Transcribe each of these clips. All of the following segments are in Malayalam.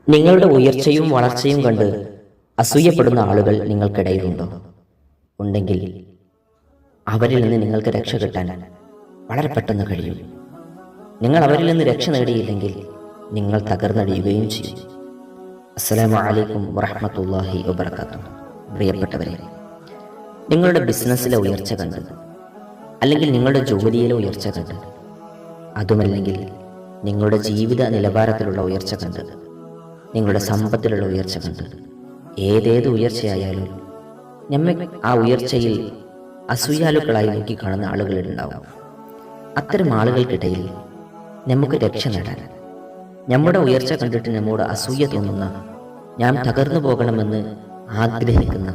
നിങ്ങളുടെ ഉയർച്ചയും വളർച്ചയും കണ്ട് അസൂയപ്പെടുന്ന ആളുകൾ നിങ്ങൾക്കിടയിലുണ്ടോ? ഉണ്ടെങ്കിൽ അവരിൽ നിന്ന് നിങ്ങൾക്ക് രക്ഷ കിട്ടാൻ വളരെ പെട്ടെന്ന് കഴിയും. നിങ്ങൾ അവരിൽ നിന്ന് രക്ഷ നേടിയില്ലെങ്കിൽ നിങ്ങൾ തകർന്നടിയുകയും ചെയ്യും. അസ്സലാമു അലൈക്കും വറഹ്മത്തുള്ളാഹി വബറകാതുഹു. പ്രിയപ്പെട്ടവരെ, നിങ്ങളുടെ ബിസിനസ്സിലെ ഉയർച്ച കണ്ട്, അല്ലെങ്കിൽ നിങ്ങളുടെ ജോലിയിലെ ഉയർച്ച കണ്ട്, അതുമല്ലെങ്കിൽ നിങ്ങളുടെ ജീവിത നിലവാരത്തിലുള്ള ഉയർച്ച കണ്ട്, നിങ്ങളുടെ സമ്പത്തിലുള്ള ഉയർച്ച കണ്ട്, ഏതേത് ഉയർച്ചയായാലും നമ്മെ ആ ഉയർച്ചയിൽ അസൂയാലുക്കളായി നോക്കിക്കാണുന്ന ആളുകളുണ്ടാവും. അത്തരം ആളുകൾക്കിടയിൽ നമുക്ക് രക്ഷ നേടാൻ, നമ്മുടെ ഉയർച്ച കണ്ടിട്ട് നമ്മോട് അസൂയ തോന്നുന്ന, ഞാൻ തകർന്നു പോകണമെന്ന് ആഗ്രഹിക്കുന്ന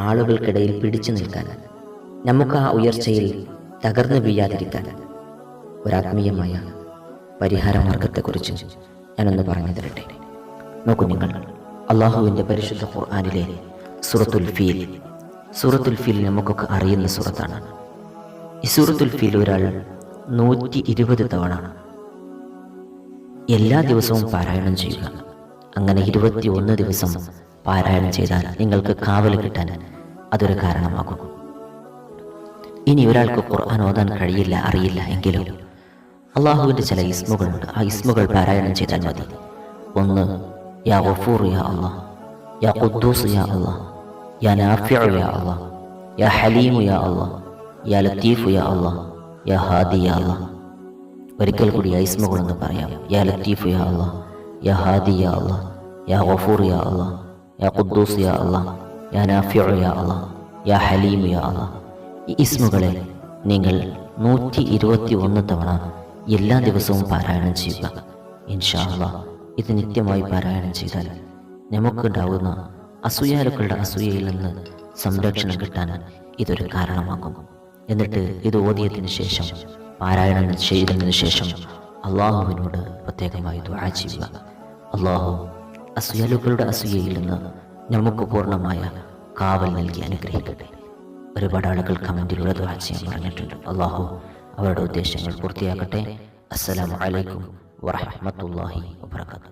ആളുകൾക്കിടയിൽ പിടിച്ചു നിൽക്കാൻ, നമുക്ക് ആ ഉയർച്ചയിൽ തകർന്നു വീഴാതിരിക്കാൻ ഒരാത്മീയമായ പരിഹാര മാർഗത്തെക്കുറിച്ച് ഞാനൊന്ന് പറഞ്ഞു തരട്ടെ. നോക്കൂ, നിങ്ങൾ അള്ളാഹുവിൻ്റെ പരിശുദ്ധ ഖുർആനിലെ സൂറത്തുൽ ഫീൽ നമുക്കൊക്കെ അറിയുന്ന സൂറത്താണ്. ഈ സൂറത്തുൽ ഫീൽ ഒരാൾ 120 തവണ എല്ലാ ദിവസവും പാരായണം ചെയ്യുക. അങ്ങനെ 21 ദിവസം പാരായണം ചെയ്താൽ നിങ്ങൾക്ക് കാവൽ കിട്ടാൻ അതൊരു കാരണമാകും. ഇനി ഒരാൾക്ക് ഖുർആൻ ഓതാൻ അറിയില്ല എങ്കിലും അള്ളാഹുവിൻ്റെ ചില ഇസ്മുകളുണ്ട്. ആ ഇസ്മുകൾ പാരായണം ചെയ്താൽ മതി. 1, യാ ഗഫൂർ യാ അല്ലാഹ്, യാ ഖുദ്ദൂസ് യാ അല്ലാഹ്, യാ നാഫിഉ യാ അല്ലാഹ്, യാ ഹലീമു യാ അല്ലാഹ്, യാ ലത്തീഫു യാ അല്ലാഹ്, യാ ഹാദി യാ അല്ലാഹ്. ഒരിക്കൽ കൂടി ആ ഇസ്മുകളൊന്ന് പറയാം. യാ ലത്തീഫു യാ അല്ലാഹ്, യാ ഹാദി യാ അല്ലാഹ്, യാ ഗഫൂർ യാ അല്ലാഹ്, യാ ഖുദ്ദൂസ് യാ അല്ലാഹ്, യാ നാഫിഉ യാ അല്ലാഹ്, യാ ഹലീമു യാ അല്ലാഹ്. ഈ ഇസ്മുകളെ നിങ്ങൾ 121 തവണ എല്ലാ ദിവസവും പാരായണം ചെയ്യുക. ഇൻഷാ അല്ലാഹ് ഇത് നിത്യമായി പാരായണം ചെയ്താൽ നമുക്കുണ്ടാകുന്ന അസൂയാലുക്കളുടെ അസൂയയിൽ നിന്ന് സംരക്ഷണം കിട്ടാൻ ഇതൊരു കാരണമാകും. എന്നിട്ട് ഇത് ഓതിയതിനു ശേഷം, പാരായണം ചെയ്തതിനു ശേഷം അള്ളാഹുവിനോട് പ്രത്യേകമായി ദുആ ചെയ്യുക. അള്ളാഹു അസൂയാലുക്കളുടെ അസൂയയിൽ നിന്ന് നമുക്ക് പൂർണ്ണമായ കാവൽ നൽകി അനുഗ്രഹിക്കട്ടെ. ഒരുപാട് ആളുകൾ കമൻറ്റിലൂടെ ദുആ ചെയ്യാൻ പറഞ്ഞിട്ടുണ്ട്. അള്ളാഹു അവരുടെ ഉദ്ദേശങ്ങൾ പൂർത്തിയാക്കട്ടെ. അസ്സലാമു അലൈക്കും വറഹ്മത്തുള്ളാഹി വബറകാതുഹു.